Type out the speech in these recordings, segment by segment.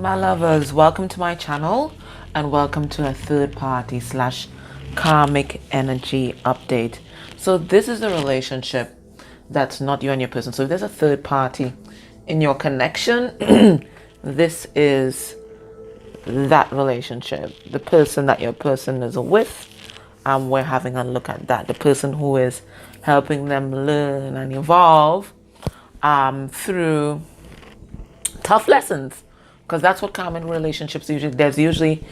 My lovers, welcome to my channel and welcome to a third party / karmic energy update. So this is a relationship that's not you and your person. So if there's a third party in your connection, this is that relationship, the person that your person is with, and we're having a look at that, the person who is helping them learn and evolve through tough lessons, because that's what karmic relationships usually, there's usually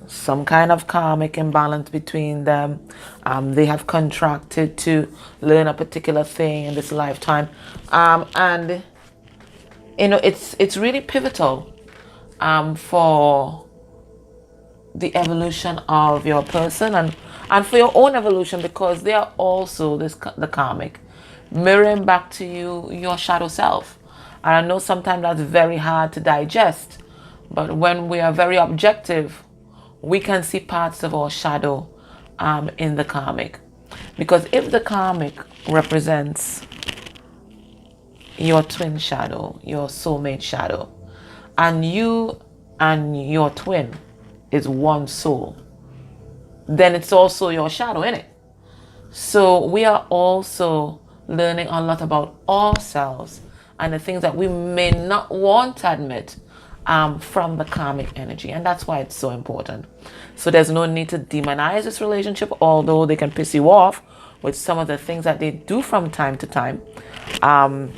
some kind of karmic imbalance between them. They have contracted to learn a particular thing in this lifetime, and you know it's really pivotal for the evolution of your person and for your own evolution, because they are also the karmic mirroring back to you your shadow self. And I know sometimes that's very hard to digest, but when we are very objective, we can see parts of our shadow in the karmic. Because if the karmic represents your twin shadow, your soulmate shadow, and you and your twin is one soul, then it's also your shadow, isn't it? So we are also learning a lot about ourselves and the things that we may not want to admit from the karmic energy. And that's why it's so important. So there's no need to demonize this relationship, although they can piss you off with some of the things that they do from time to time. The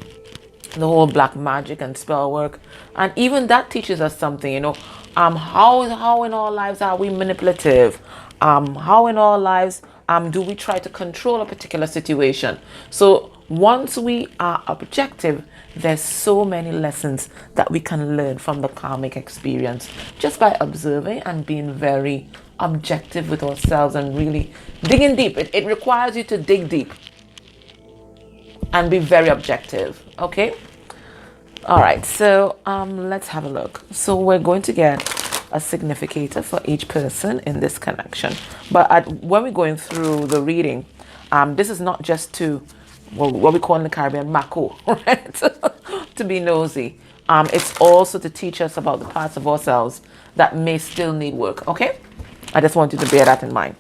whole black magic and spell work. And even that teaches us something, you know. How in our lives are we manipulative? How in our lives do we try to control a particular situation? So once we are objective, there's so many lessons that we can learn from the karmic experience just by observing and being very objective with ourselves and really digging deep. It requires you to dig deep and be very objective. Okay. All right. So let's have a look. So we're going to get a significator for each person in this connection. But when we're going through the reading, this is not just to what we call in the Caribbean mako, right? To be nosy. It's also to teach us about the parts of ourselves that may still need work. Okay. I just want you to bear that in mind.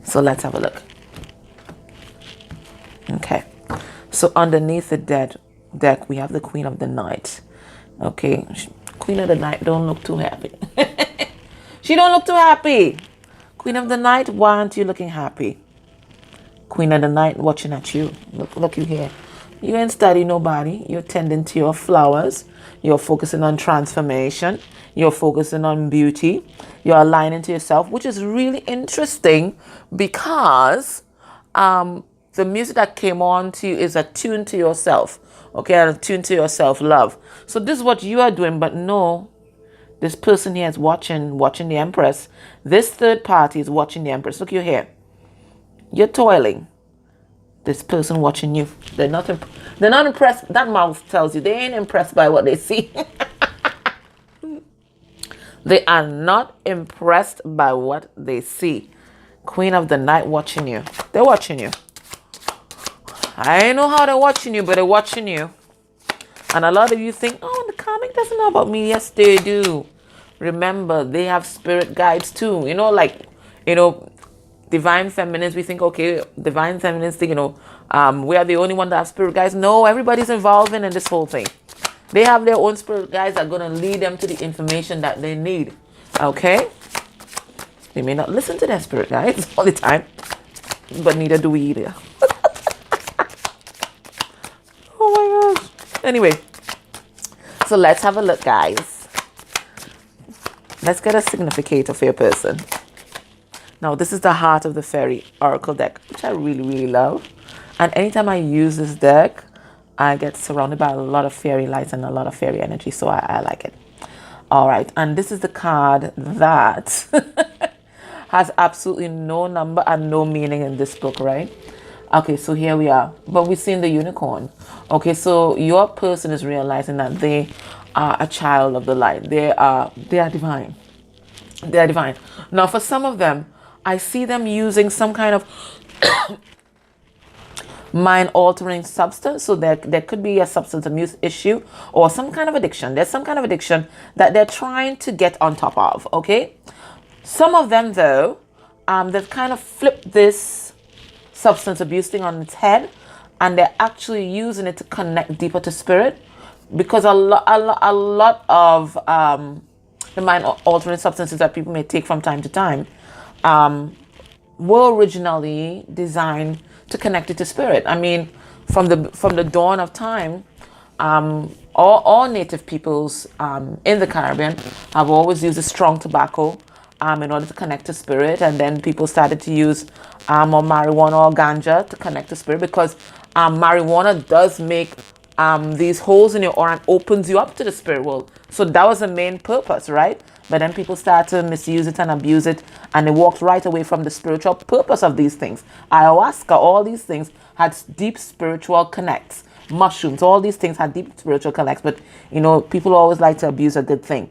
So let's have a look. Okay. So underneath the deck, we have the Queen of the Night. Okay. Queen of the Night don't look too happy. She don't look too happy. Queen of the Night, why aren't you looking happy? Queen of the Night watching at you. Look you here. You ain't studying nobody. You're tending to your flowers. You're focusing on transformation. You're focusing on beauty. You're aligning to yourself, which is really interesting because the music that came on to you is attuned to yourself. Okay, and attuned to your self-love. So this is what you are doing, but no, this person here is watching the Empress. This third party is watching the Empress. Look you here. You're toiling. This person watching you. They're not impressed. That mouth tells you they ain't impressed by what they see. They are not impressed by what they see. Queen of the Night watching you. They're watching you. I know how they're watching you, but they're watching you. And a lot of you think, oh, the karmic doesn't know about me. Yes, they do. Remember, they have spirit guides too. You know, like, you know, divine feminines, we think, okay, divine feminines think, you know, we are the only one that have spirit guides. No, everybody's involved in this whole thing. They have their own spirit guides that are going to lead them to the information that they need. Okay? They may not listen to their spirit guides all the time, but neither do we either. Oh my gosh. Anyway, so let's have a look, guys. Let's get a significator for your person. Now, this is the Heart of the Fairy Oracle deck, which I really, really love. And anytime I use this deck, I get surrounded by a lot of fairy lights and a lot of fairy energy. So I like it. All right. And this is the card that has absolutely no number and no meaning in this book, right? Okay, so here we are. But we've seen the unicorn. Okay, so your person is realizing that they are a child of the light. They are divine. They are divine. Now, for some of them, I see them using some kind of mind altering substance. So there could be a substance abuse issue or some kind of addiction. There's some kind of addiction that they're trying to get on top of. Okay. Some of them though, they've kind of flipped this substance abuse thing on its head, and they're actually using it to connect deeper to spirit, because a lot of the mind altering substances that people may take from time to time were originally designed to connect it to spirit. I mean, from the dawn of time, all native peoples in the Caribbean have always used a strong tobacco in order to connect to spirit, and then people started to use or marijuana or ganja to connect to spirit, because marijuana does make these holes in your aura and opens you up to the spirit world. So that was the main purpose, right? But then people start to misuse it and abuse it, and they walked right away from the spiritual purpose of these things. Ayahuasca, all these things had deep spiritual connects. Mushrooms, all these things had deep spiritual connects. But, people always like to abuse a good thing.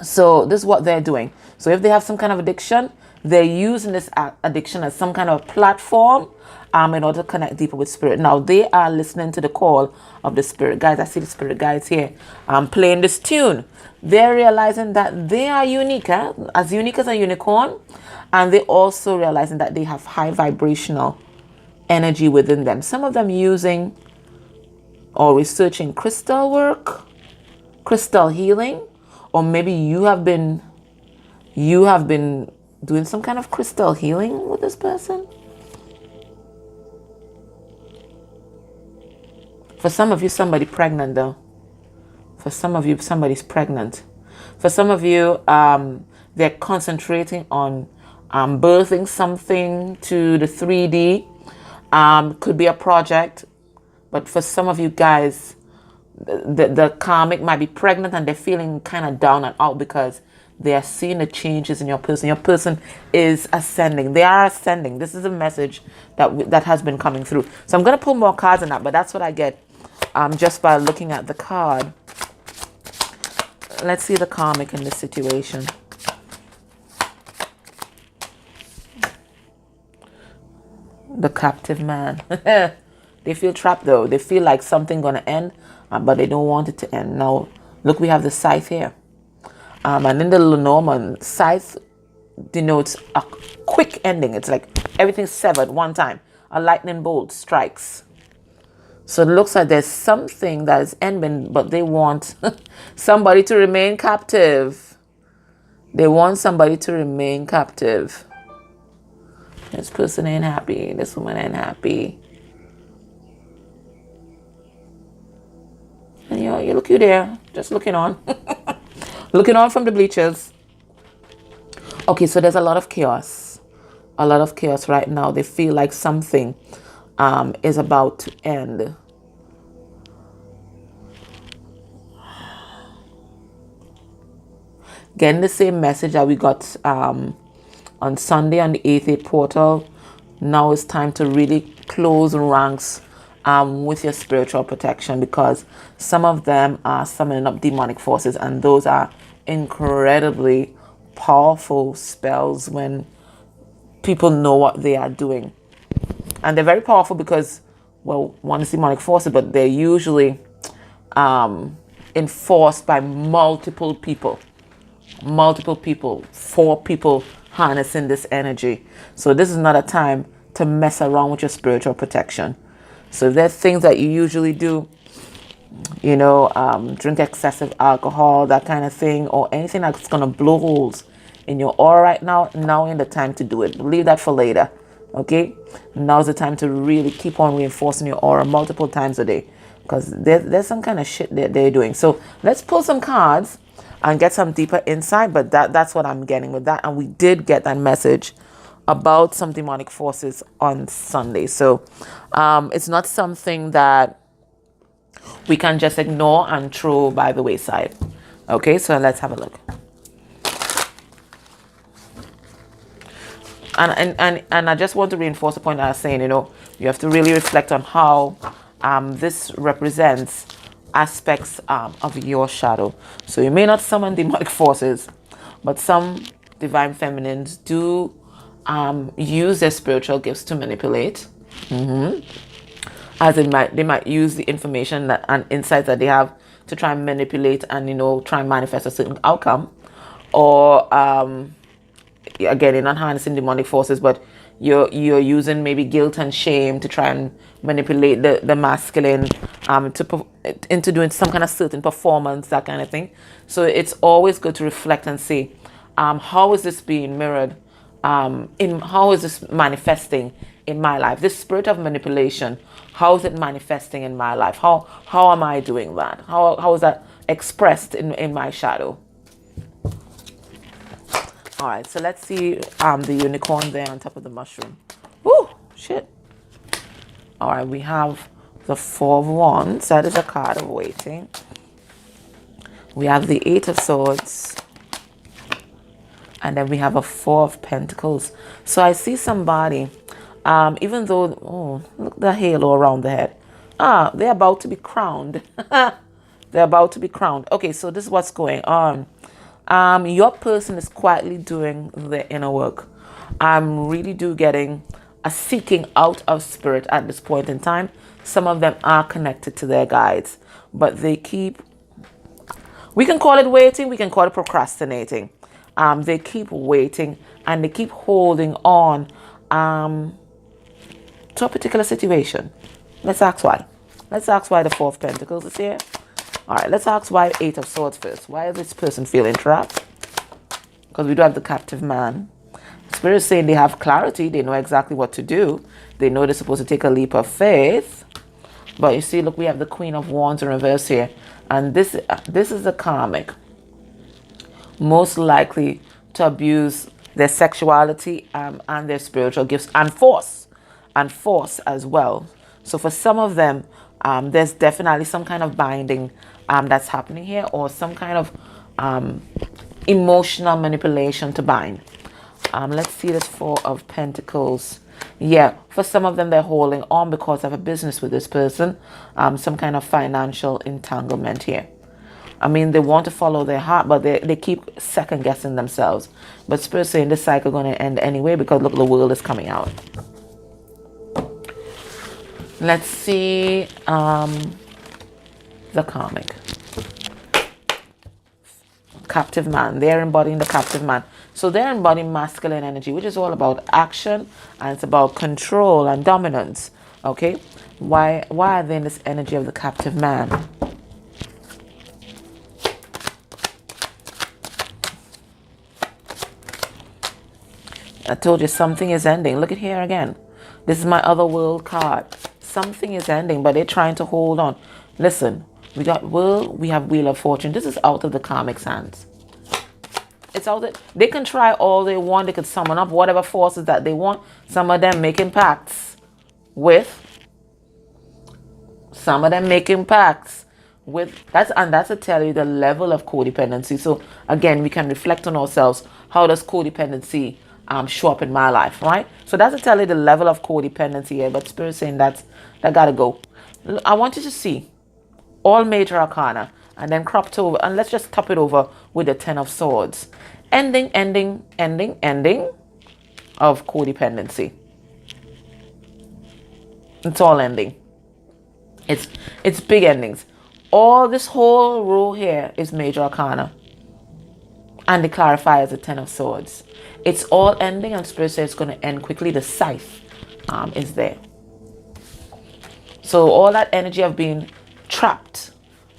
So this is what they're doing. So if they have some kind of addiction, they're using this addiction as some kind of platform in order to connect deeper with spirit. Now they are listening to the call of the spirit guides. I see the spirit guides here playing this tune. They're realizing that they are unique, as unique as a unicorn, and they also realizing that they have high vibrational energy within them. Some of them using or researching crystal work, crystal healing, or maybe you have been doing some kind of crystal healing with this person. For some of you, somebody pregnant though. For some of you, somebody's pregnant. For some of you, they're concentrating on birthing something to the 3D. Could be a project. But for some of you guys, the karmic might be pregnant and they're feeling kind of down and out because they are seeing the changes in your person. Your person is ascending. They are ascending. This is a message that has been coming through. So I'm going to pull more cards on that, but that's what I get just by looking at the card. Let's see the karmic in this situation. The captive man. They feel trapped though. They feel like something's going to end, but they don't want it to end. Now, look, we have the scythe here. And in the Lenormand, scythe denotes a quick ending. It's like everything's severed one time. A lightning bolt strikes. So it looks like there's something that is ending, but they want somebody to remain captive. They want somebody to remain captive. This person ain't happy. This woman ain't happy. And you there, just looking on. Looking on from the bleachers. Okay, so there's a lot of chaos. A lot of chaos right now. They feel like something is about to end. Getting the same message that we got on Sunday on the 8/8 portal. Now it's time to really close ranks with your spiritual protection, because some of them are summoning up demonic forces, and those are incredibly powerful spells when people know what they are doing. And they're very powerful because, well, one is demonic forces, but they're usually enforced by multiple people. 4 people harnessing this energy. So this is not a time to mess around with your spiritual protection. So if there's things that you usually do, drink excessive alcohol, that kind of thing, or anything that's going to blow holes in your aura right now ain't the time to do it. Leave that for later. Okay? Now's the time to really keep on reinforcing your aura multiple times a day, because there's some kind of shit that they're doing. So let's pull some cards and get some deeper insight, but that's what I'm getting with that. And we did get that message about some demonic forces on Sunday. So it's not something that we can just ignore and throw by the wayside. Okay, so let's have a look. And I just want to reinforce the point that I was saying, you have to really reflect on how this represents aspects of your shadow. So you may not summon demonic forces, but some divine feminines do use their spiritual gifts to manipulate. as they might use the information that and insights that they have to try and manipulate and, you know, try and manifest a certain outcome. Or again, you're not harnessing demonic forces, but you're using maybe guilt and shame to try and manipulate the masculine into doing some kind of certain performance, that kind of thing. So it's always good to reflect and see, how is this being mirrored, in how is this manifesting in my life? This spirit of manipulation, how is it manifesting in my life? How am I doing that? How is that expressed in my shadow? All right, so let's see the unicorn there on top of the mushroom. Woo, shit. All right, we have the Four of Wands. That is a card of waiting. We have the Eight of Swords. And then we have a Four of Pentacles. So I see somebody, even though, oh, look at the halo around the head. They're about to be crowned. They're about to be crowned. Okay, so this is what's going on. Your person is quietly doing the inner work. I'm really getting a seeking out of spirit at this point in time. Some of them are connected to their guides, but they keep, we can call it waiting, we can call it procrastinating. They keep waiting and they keep holding on to a particular situation. Let's ask why. Let's ask why the Four of Pentacles is here. All right, let's ask why Eight of Swords first. Why is this person feeling trapped? Because we do have the captive man. Spirit is saying they have clarity. They know exactly what to do. They know they're supposed to take a leap of faith. But you see, look, we have the Queen of Wands in reverse here. And this is the karmic. Most likely to abuse their sexuality and their spiritual gifts and force as well. So for some of them, there's definitely some kind of binding that's happening here, or some kind of emotional manipulation to bind. Let's see this Four of Pentacles. Yeah, for some of them, they're holding on because of a business with this person, some kind of financial entanglement here. I mean, they want to follow their heart, but they keep second guessing themselves. But Spirit saying this cycle going to end anyway, because look, the world is coming out. Let's see the karmic. Captive man. They're embodying the captive man. So they're embodying masculine energy, which is all about action, and it's about control and dominance. Okay? Why are they in this energy of the captive man? I told you something is ending. Look at here again. This is my other world card. Something is ending, but they're trying to hold on. Listen, we got world, we have Wheel of Fortune. This is out of the karmic's hands. It's out there. They can try all they want. They could summon up whatever forces that they want. Some of them making pacts with. Some of them making pacts with. That's to tell you the level of codependency. So again, we can reflect on ourselves. How does codependency show up in my life, right? So that's to tell you the level of codependency here. But Spirit saying that gotta go. I want you to see all major arcana and then cropped over, and let's just top it over with the Ten of Swords. Ending of codependency. It's all ending. It's big endings. All this whole row here is major arcana, and they clarify as a Ten of Swords. It's all ending, and Spirit says it's going to end quickly. The scythe is there. So all that energy of being trapped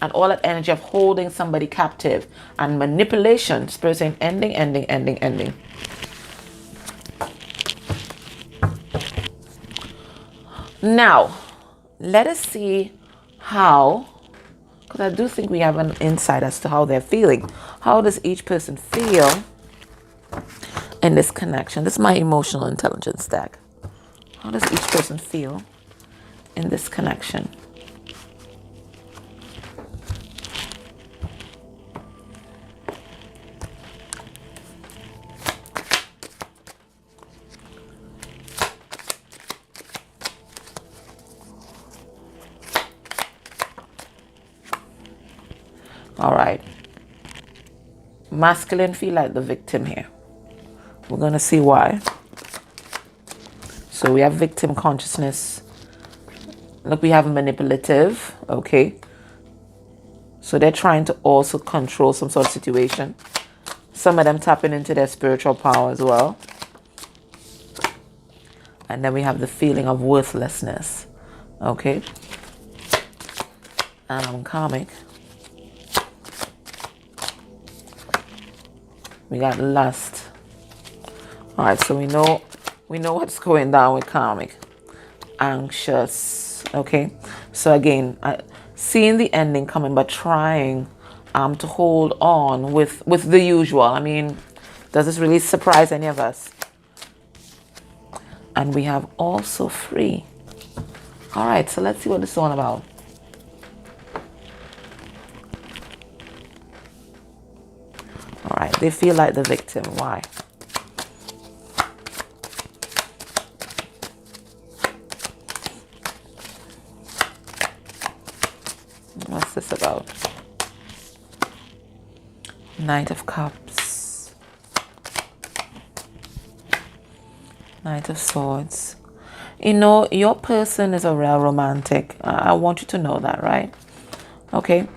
and all that energy of holding somebody captive and manipulation, Spirit saying ending. Now, let us see how, because I do think we have an insight as to how they're feeling. How does each person feel in this connection? This is my emotional intelligence deck. How does each person feel in this connection? All right. Masculine feel like the victim here. We're going to see why. So we have victim consciousness. Look, we have manipulative, okay? So they're trying to also control some sort of situation. Some of them tapping into their spiritual power as well. And then we have the feeling of worthlessness, okay? Karmic. We got lust. All right, so we know what's going down with karmic. Anxious, okay? So again, seeing the ending coming, but trying to hold on with the usual. I mean, does this really surprise any of us? And we have also free. All right, so let's see what this is all about. All right, they feel like the victim. Why? What's this about? Knight of Cups. Knight of Swords. You know, your person is a real romantic. I want you to know that, right? Okay.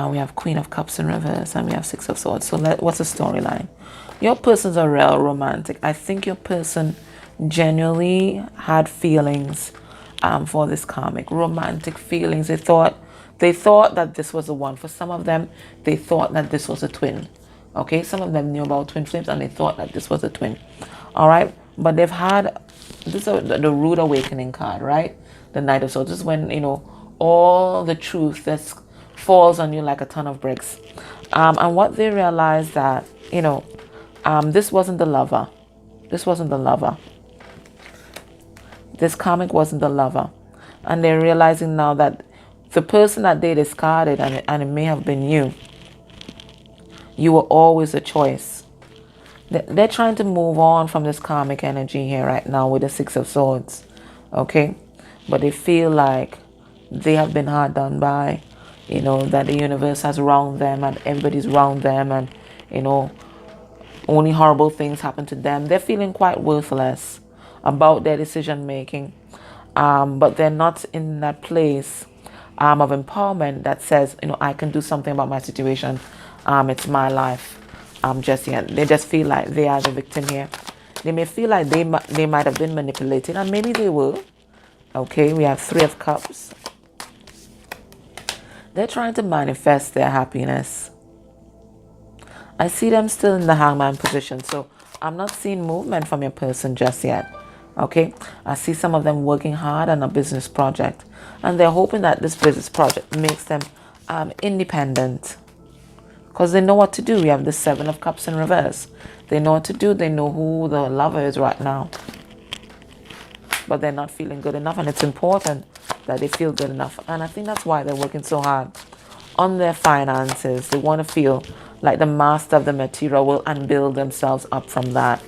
We have Queen of Cups in reverse, and we have Six of Swords. So what's the storyline? Your person's a real romantic. I think your person genuinely had feelings for this karmic. Romantic feelings. They thought that this was the one. For some of them, they thought that this was a twin. Okay, some of them knew about twin flames and they thought that this was a twin. All right, but they've had this is the rude awakening card, right? The Knight of Swords. This is when, you know, all the truth that falls on you like a ton of bricks. And what they realized that, you know, this wasn't the lover. This wasn't the lover. This karmic wasn't the lover. And they're realizing now that the person that they discarded, and it may have been you, you were always a choice. They're trying to move on from this karmic energy here right now with the Six of Swords. Okay? But they feel like they have been hard done by. You know, that the universe has wronged them and everybody's wronged them, and, you know, only horrible things happen to them. They're feeling quite worthless about their decision making. But they're not in that place of empowerment that says, you know, I can do something about my situation. It's my life. Just yet. They just feel like they are the victim here. They may feel like they might have been manipulated, and maybe they will. Okay, we have Three of Cups. They're trying to manifest their happiness. I see them still in the hangman position, so I'm not seeing movement from your person just yet. Okay, I see some of them working hard on a business project, and they're hoping that this business project makes them independent, because they know what to do. We have the Seven of Cups in reverse. They know what to do. They know who the lover is right now, but they're not feeling good enough, and it's important that they feel good enough. And I think that's why they're working so hard on their finances. They want to feel like the master of the material world and build themselves up from that.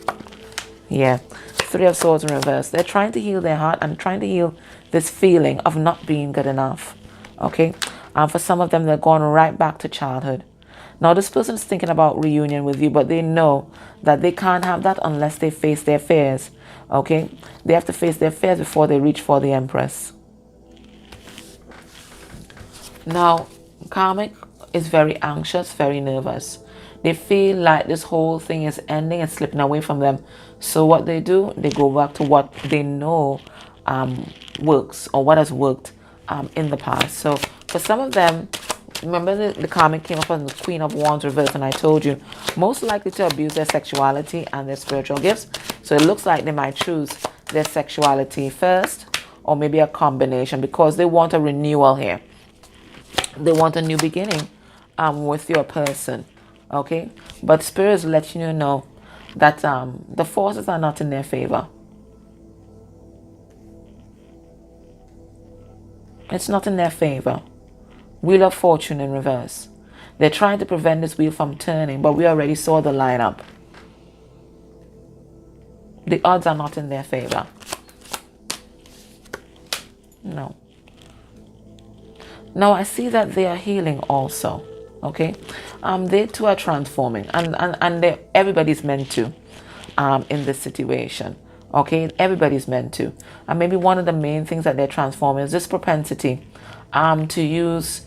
Yeah. Three of Swords in reverse. They're trying to heal their heart and trying to heal this feeling of not being good enough. Okay. And for some of them, they're going right back to childhood. Now, this person's thinking about reunion with you, but they know that they can't have that unless they face their fears. Okay. They have to face their fears before they reach for the Empress. Now, karmic is very anxious, very nervous. They feel like this whole thing is ending and slipping away from them. So what they do, they go back to what they know works, or what has worked in the past. So for some of them, remember the karmic came up on the Queen of Wands reverse, and I told you, most likely to abuse their sexuality and their spiritual gifts. So it looks like they might choose their sexuality first, or maybe a combination, because they want a renewal here. They want a new beginning with your person. Okay, but Spirit is letting you know that the forces are not in their favor. It's not in their favor. Wheel of Fortune in reverse. They're trying to prevent this wheel from turning, but we already saw the lineup. The odds are not in their favor. No. Now I see that they are healing also. Okay, they too are transforming, and everybody's meant to in this situation. Okay, everybody's meant to. And maybe one of the main things that they're transforming is this propensity to use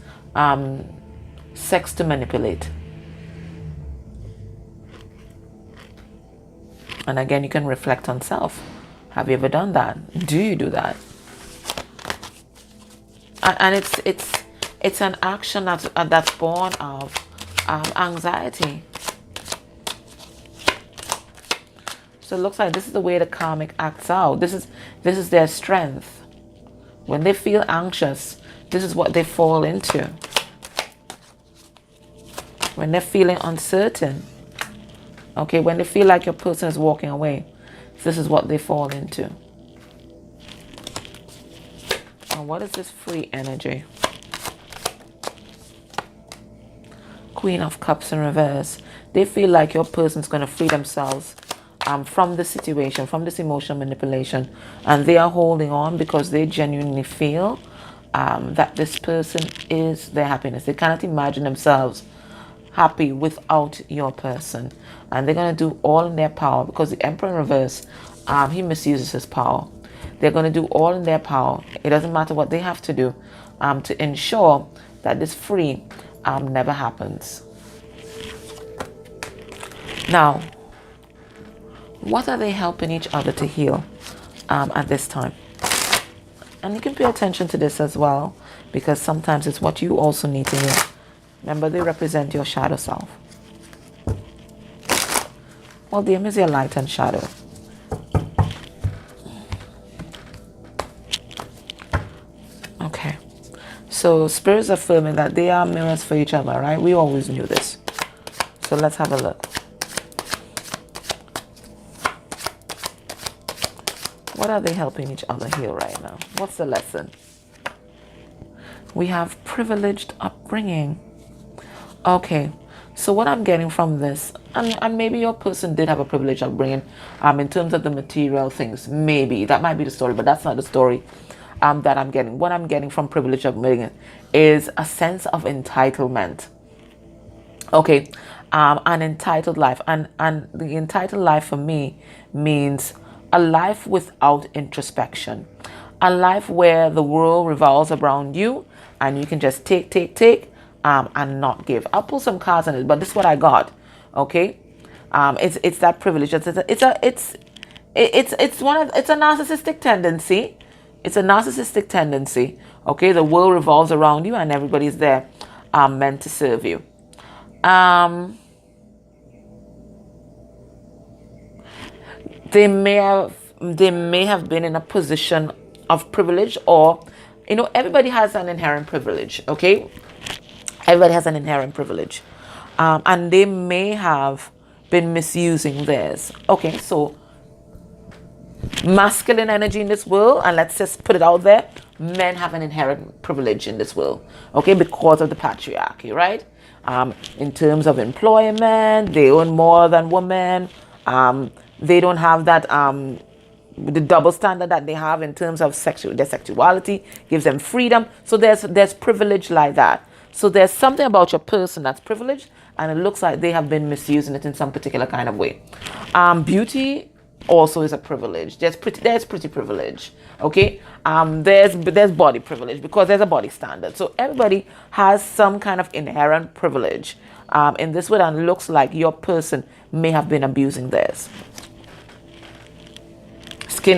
sex to manipulate. And again, you can reflect on self. Have you ever done that? Do you do that? And it's an action that's born of anxiety. So it looks like this is the way the karmic acts out. This is their strength. When they feel anxious, this is what they fall into. When they're feeling uncertain, okay, when they feel like your person is walking away, this is what they fall into. And what is this free energy? Queen of Cups in reverse. They feel like your person's going to free themselves from the situation, from this emotional manipulation, and they are holding on because they genuinely feel that this person is their happiness. They cannot imagine themselves happy without your person, and they're going to do all in their power, because the Emperor in reverse, he misuses his power. They're going to do all in their power. It doesn't matter what they have to do to ensure that this free never happens. Now, what are they helping each other to heal at this time? And you can pay attention to this as well, because sometimes it's what you also need to heal. Remember, they represent your shadow self. Well, them is your light and shadow. Okay. So spirits are affirming that they are mirrors for each other, right? We always knew this. So let's have a look. What are they helping each other heal right now? What's the lesson? We have privileged upbringing. Okay, so what I'm getting from this, and maybe your person did have a privileged upbringing in terms of the material things. Maybe that might be the story, but that's not the story that I'm getting. What I'm getting from privileged upbringing is a sense of entitlement. Okay, an entitled life, and the entitled life for me means a life without introspection, a life where the world revolves around you and you can just take and not give. I'll pull some cards on it, but this is what I got. Okay, it's that privilege. It's a narcissistic tendency. It's a narcissistic tendency. Okay, the world revolves around you and everybody's there meant to serve you. They may have been in a position of privilege, or everybody has an inherent privilege. Okay, everybody has an inherent privilege, and they may have been misusing theirs. Okay, so masculine energy in this world, and let's just put it out there, men have an inherent privilege in this world. Okay, because of the patriarchy, right? In terms of employment, they earn more than women. They don't have that the double standard that they have in terms of their sexuality gives them freedom. So there's privilege like that. So there's something about your person that's privileged, and it looks like they have been misusing it in some particular kind of way. Beauty also is a privilege. There's pretty privilege. Okay, there's body privilege because there's a body standard. So everybody has some kind of inherent privilege in this way, and it looks like your person may have been abusing theirs.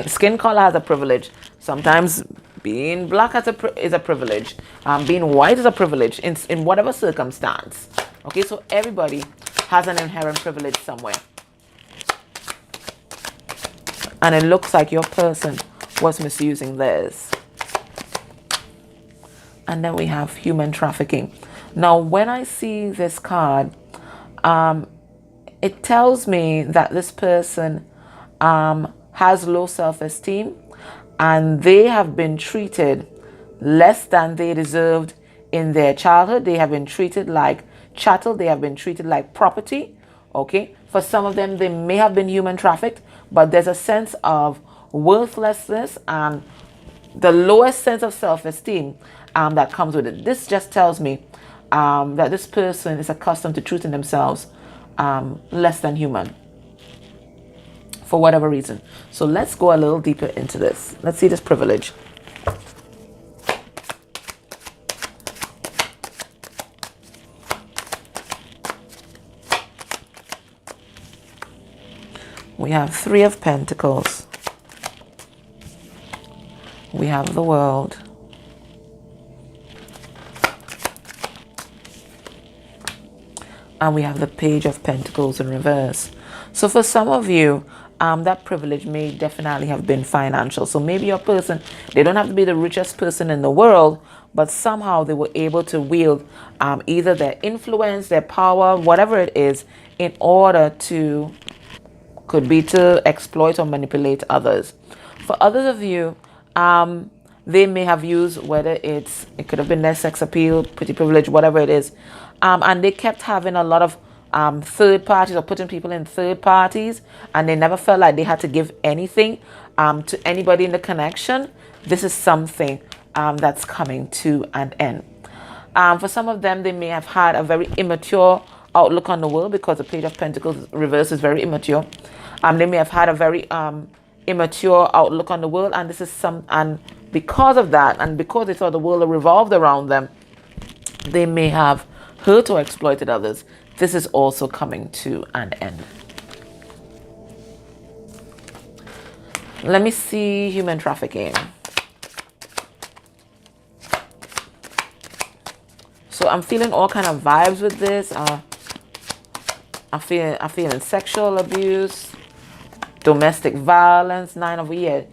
Skin color has a privilege. Sometimes being black is a privilege. Being white is a privilege in whatever circumstance. Okay, so everybody has an inherent privilege somewhere. And it looks like your person was misusing theirs. And then we have human trafficking. Now, when I see this card, it tells me that this person has low self-esteem, and they have been treated less than they deserved in their childhood. They have been treated like chattel. They have been treated like property. Okay, for some of them, they may have been human trafficked, but there's a sense of worthlessness and the lowest sense of self-esteem that comes with it. This just tells me that this person is accustomed to treating themselves less than human. for whatever reason. So let's go a little deeper into this. Let's see this privilege. We have Three of Pentacles. We have the World. And we have the Page of Pentacles in reverse. So for some of you, that privilege may definitely have been financial. So maybe your person, they don't have to be the richest person in the world, but somehow they were able to wield either their influence, their power, whatever it is, in order to, could be to exploit or manipulate others. For others of you, they may have used, whether it could have been their sex appeal, pretty privilege, whatever it is, and they kept having a lot of third parties, or putting people in third parties, and they never felt like they had to give anything to anybody in the connection. This is something that's coming to an end. For some of them, they may have had a very immature outlook on the world, because the Page of Pentacles reverse is very immature. They may have had a very immature outlook on the world, and this is and because of that, and because they thought the world revolved around them, they may have hurt or exploited others. This is also coming to an end. Let me see human trafficking. So I'm feeling all kind of vibes with this. I'm feeling sexual abuse, domestic violence, 9 of Wands.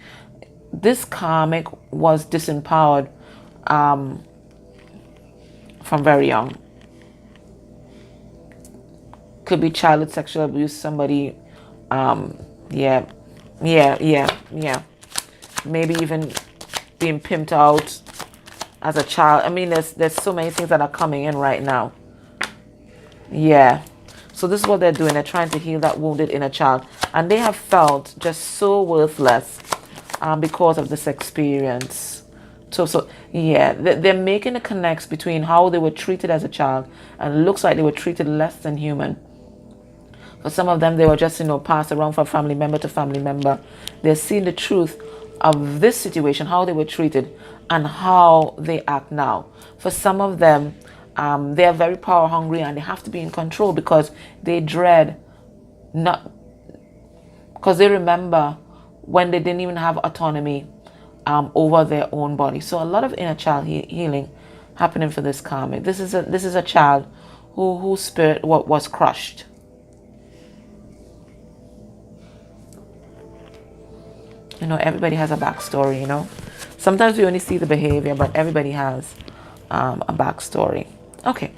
This karmic was disempowered from very young. Could be childhood sexual abuse, somebody, yeah. Maybe even being pimped out as a child. I mean, there's so many things that are coming in right now. Yeah. So this is what they're doing. They're trying to heal that wounded inner child. And they have felt just so worthless because of this experience. So yeah, they're making a connection between how they were treated as a child, and it looks like they were treated less than human. For some of them, they were just, passed around from family member to family member. They're seeing the truth of this situation, how they were treated, and how they act now. For some of them, they are very power hungry, and they have to be in control because they dread because they remember when they didn't even have autonomy over their own body. So a lot of inner child healing happening for this karmic. This is a child whose spirit was crushed. Everybody has a backstory. Sometimes we only see the behavior, but everybody has a backstory. Okay,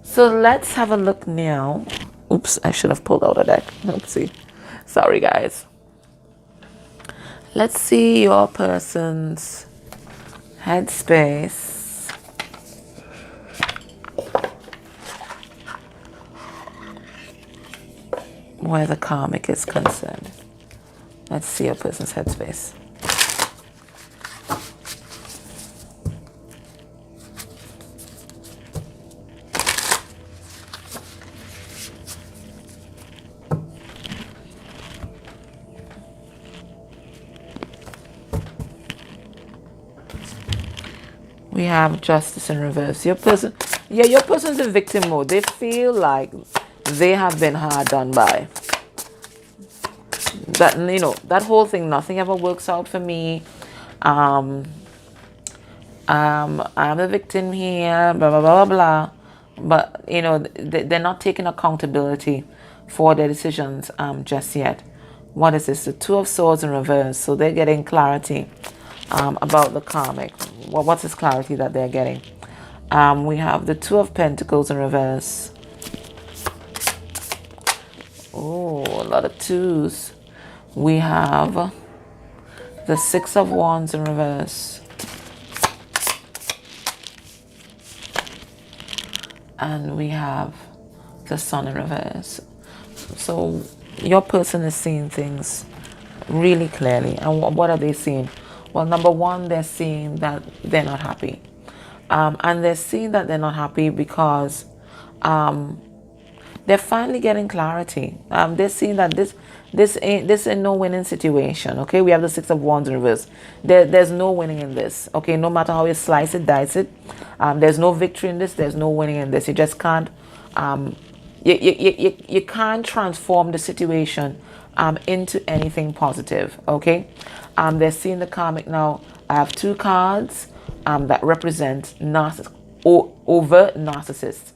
so let's have a look now. Oops, I should have pulled out a deck. Oopsie. Sorry, guys. Let's see your person's headspace. Where the karmic is concerned. Let's see your person's headspace. We have Justice in reverse. Your person's in victim mode. They feel like they have been hard done by. That whole thing, nothing ever works out for me. I'm the victim here, blah, blah, blah, blah, blah. But, they're not taking accountability for their decisions just yet. What is this? The Two of Swords in reverse. So they're getting clarity about the karmic. Well, what's this clarity that they're getting? We have the Two of Pentacles in reverse. Oh, a lot of twos. We have the Six of Wands in reverse. And we have the Sun in reverse. So your person is seeing things really clearly. And what are they seeing? Well, number one, they're seeing that they're not happy. And they're seeing that they're not happy because They're finally getting clarity. They're seeing that this ain't no winning situation. Okay, we have the Six of Wands in reverse. There's no winning in this. Okay, no matter how you slice it, dice it, there's no victory in this. There's no winning in this. You just can't. You can't transform the situation into anything positive. Okay, they're seeing the karmic now. I have two cards that represent overt narcissists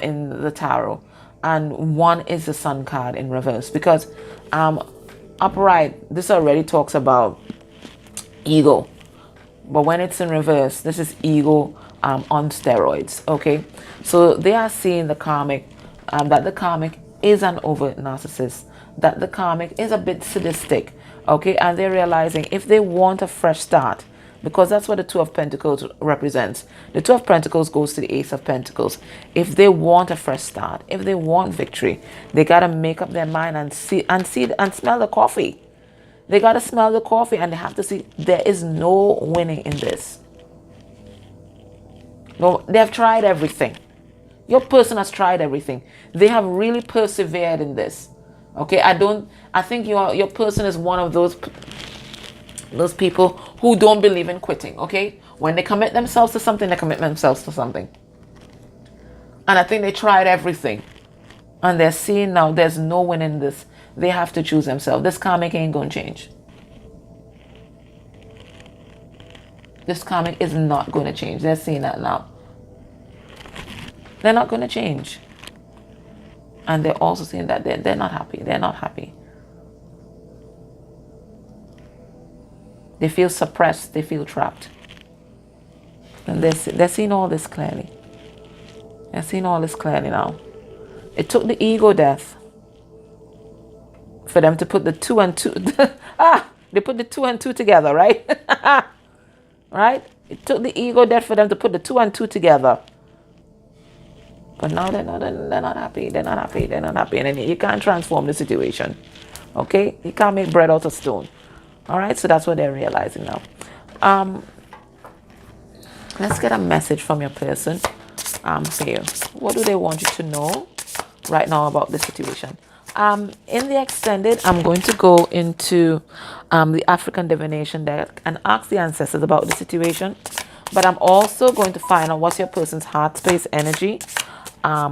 in the tarot, and one is the Sun card in reverse, because upright, this already talks about ego, but when it's in reverse, this is ego on steroids. Okay, so they are seeing the karmic, that the karmic is an overt narcissist, that the karmic is a bit sadistic. Okay, and they're realizing if they want a fresh start, because that's what the Two of Pentacles represents. The Two of Pentacles goes to the Ace of Pentacles. If they want a fresh start, if they want victory, they got to make up their mind and see and smell the coffee. They got to smell the coffee, and they have to see there is no winning in this. No, they have tried everything. Your person has tried everything. They have really persevered in this. Okay, I think your person is one of those people who don't believe in quitting. Okay, when they commit themselves to something, they commit themselves to something. And I think they tried everything, and they're seeing now there's no winning in this. They have to choose themselves. This karmic ain't gonna change. This karmic is not going to change. They're seeing that now. They're not going to change. And they're also seeing that they're not happy. They're not happy. They feel suppressed. They feel trapped. And they're seeing all this clearly. They're seeing all this clearly now. It took the ego death for them to put the 2 and 2. They put the 2 and 2 together, right? Right? It took the ego death for them to put the 2 and 2 together. But now they're not happy. They're not happy. They're not happy. And you can't transform the situation. Okay? You can't make bread out of stone. All right? So that's what they're realizing now. Let's get a message from your person. Here. What do they want you to know right now about the situation? In the extended, I'm going to go into the African divination deck and ask the ancestors about the situation. But I'm also going to find out what's your person's heart space energy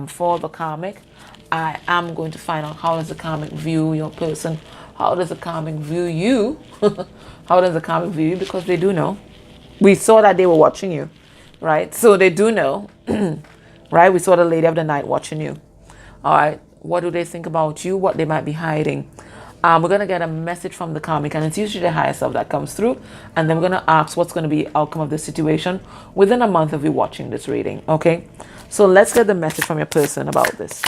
for the karmic. I am going to find out how does the karmic view your person. How does the karmic view you? How does the karmic view you? Because they do know. We saw that they were watching you, right? So they do know, right? We saw the Lady of the Night watching you. All right. What do they think about you? What they might be hiding? We're going to get a message from the karmic, and it's usually the higher self that comes through. And then we're going to ask what's going to be the outcome of this situation within a month of you watching this reading. Okay. So let's get the message from your person about this.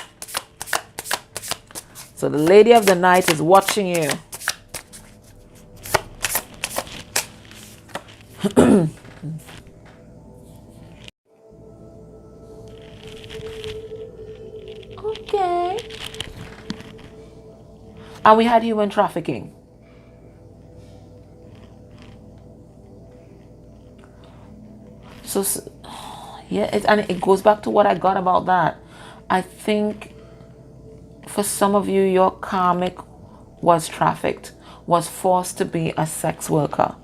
So the Lady of the Night is watching you. Okay. And we had human trafficking. So yeah, and it goes back to what I got about that. I think for some of you, your karmic was trafficked, was forced to be a sex worker.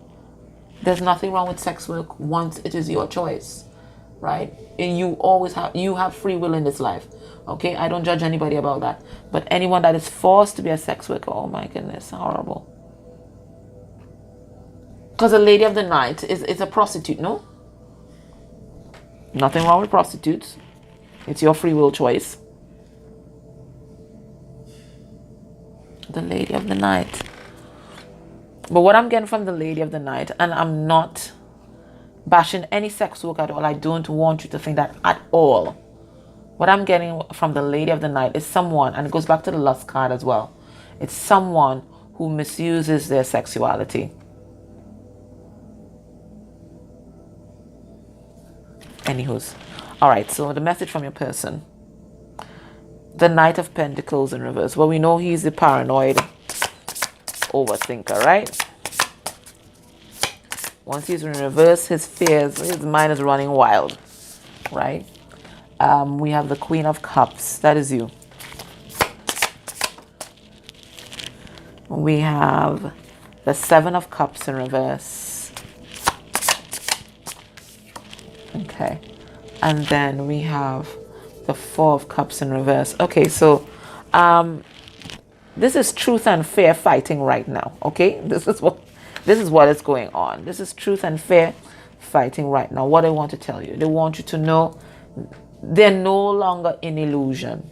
There's nothing wrong with sex work once it is your choice, right? And you have free will in this life. Okay, I don't judge anybody about that. But anyone that is forced to be a sex worker, oh my goodness, horrible. Because a Lady of the Night is a prostitute, no? Nothing wrong with prostitutes. It's your free will choice. The Lady of the Night. But what I'm getting from the Lady of the Night, and I'm not bashing any sex work at all. I don't want you to think that at all. What I'm getting from the Lady of the Night is someone, and it goes back to the Lust card as well. It's someone who misuses their sexuality. Anywho's. All right, so the message from your person. The Knight of Pentacles in reverse. Well, we know he's the paranoid overthinker, right? Once he's in reverse, his mind is running wild, right? We have the Queen of Cups. That is you. We have the Seven of Cups in reverse. Okay. And then we have the Four of Cups in reverse. Okay, so this is truth and fair fighting right now. Okay, this is what is going on. This is truth and fair fighting right now. What I want to tell you, they want you to know they're no longer in illusion.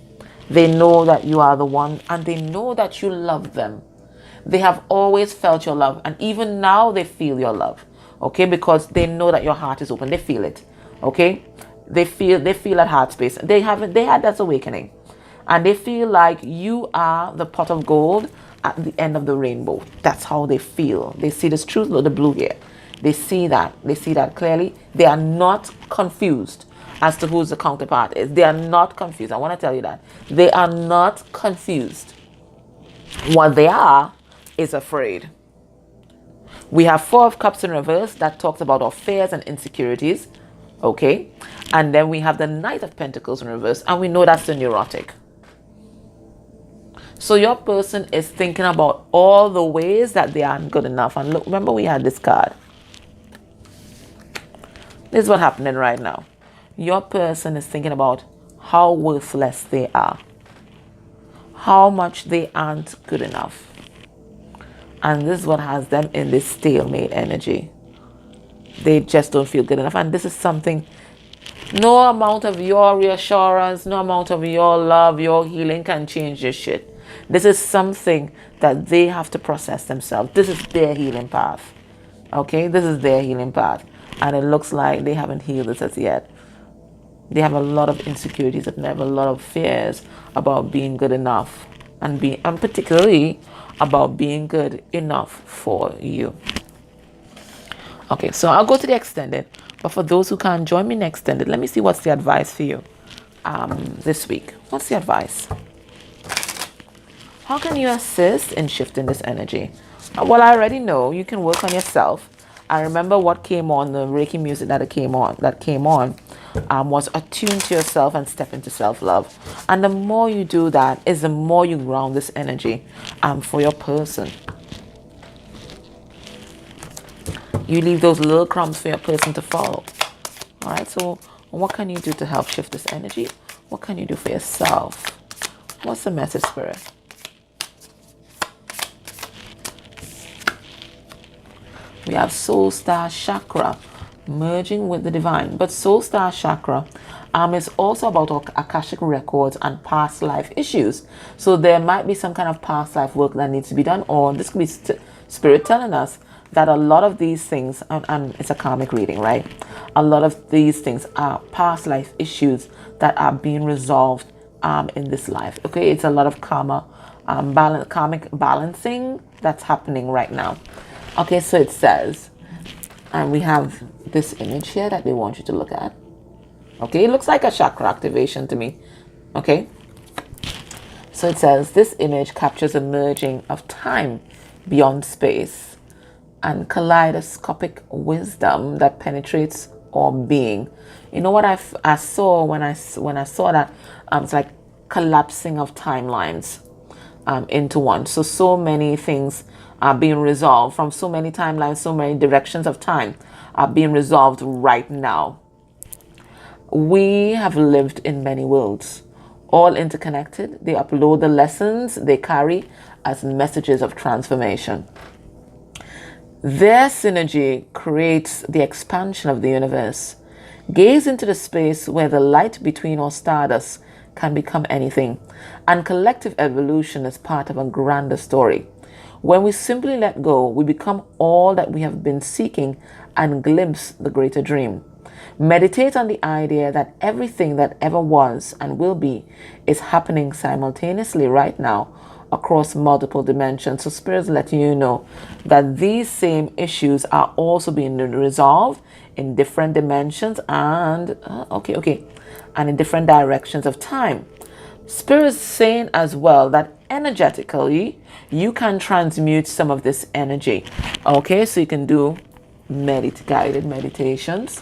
They know that you are the one, and they know that you love them. They have always felt your love, and even now they feel your love. Okay, because they know that your heart is open. They feel it. Okay, they feel at Headspace. They had that awakening, and they feel like you are the pot of gold at the end of the rainbow. That's how they feel. They see this truth, the blue here. They see that clearly. They are not confused as to who's the counterpart is. They are not confused. I want to tell you that they are not confused. What they are is afraid. We have Four of Cups in reverse that talks about our fears and insecurities. Okay, and then we have the Knight of Pentacles in reverse, and we know that's the neurotic. So your person is thinking about all the ways that they aren't good enough. And look, remember we had this card. This is what's happening right now. Your person is thinking about how worthless they are, how much they aren't good enough. And this is what has them in this stalemate energy. They just don't feel good enough. And this is something, no amount of your reassurance, no amount of your love, your healing can change this shit. This is something that they have to process themselves. This is their healing path. Okay, this is their healing path. And it looks like they haven't healed this as yet. They have a lot of insecurities and they have a lot of fears about being good enough. And particularly about being good enough for you. Okay, so I'll go to the extended. But for those who can't join me in extended, let me see what's the advice for you this week. What's the advice? How can you assist in shifting this energy? Well, I already know you can work on yourself. I remember what came on, the Reiki music that came on was attune to yourself and step into self-love. And the more you do that is the more you ground this energy for your person. You leave those little crumbs for your person to follow. All right, so what can you do to help shift this energy? What can you do for yourself? What's the message, Spirit? We have Soul Star Chakra merging with the divine. But Soul Star Chakra is also about our Akashic records and past life issues. So there might be some kind of past life work that needs to be done, or this could be Spirit telling us that a lot of these things, and it's a karmic reading, right? A lot of these things are past life issues that are being resolved in this life. Okay, it's a lot of karmic balancing that's happening right now. Okay, so it says, and we have this image here that they want you to look at. Okay, it looks like a chakra activation to me. Okay, so it says, this image captures a merging of time beyond space and kaleidoscopic wisdom that penetrates our being. You know what I saw when I saw that? It's like collapsing of timelines into one. So many things are being resolved from so many timelines, so many directions of time are being resolved right now. We have lived in many worlds, all interconnected. They upload the lessons they carry as messages of transformation. Their synergy creates the expansion of the universe. Gaze into the space where the light between our stardust can become anything, and collective evolution is part of a grander story. When we simply let go, we become all that we have been seeking and glimpse the greater dream. Meditate on the idea that everything that ever was and will be is happening simultaneously right now across multiple dimensions. So Spirit's letting you know that these same issues are also being resolved in different dimensions and and in different directions of time. Spirit is saying as well that energetically you can transmute some of this energy. Okay, so you can do guided meditations.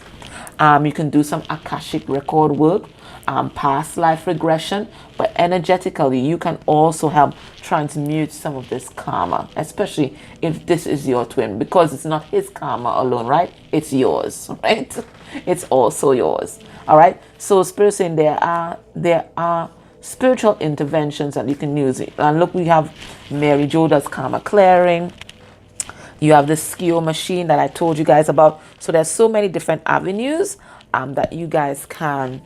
You can do some Akashic record work. past life regression, but energetically you can also help transmute some of this karma, especially if this is your twin, because it's not his karma alone, right? It's yours, right? It's also yours. All right. So spirit saying there are spiritual interventions that you can use. And look, we have Mary Jo does karma clearing. You have the skewer machine that I told you guys about. So there's so many different avenues that you guys can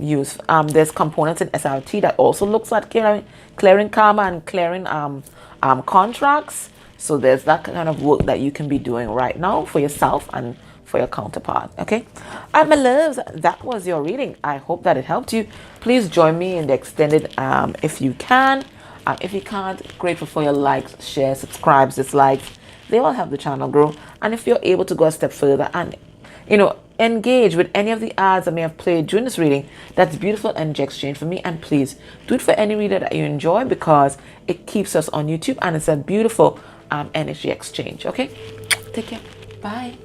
use. There's components in SRT that also looks at clearing karma and clearing contracts. So there's that kind of work that you can be doing right now for yourself and for your counterpart. Okay, and my loves, that was your reading. I hope that it helped you. Please join me in the extended if you can. If you can't, grateful for your likes, shares, subscribes, dislikes. They all help the channel grow. And if you're able to go a step further and engage with any of the ads that may have played during this reading, that's beautiful energy exchange for me. And please do it for any reader that you enjoy, because it keeps us on YouTube and it's a beautiful energy exchange. Okay, take care. Bye.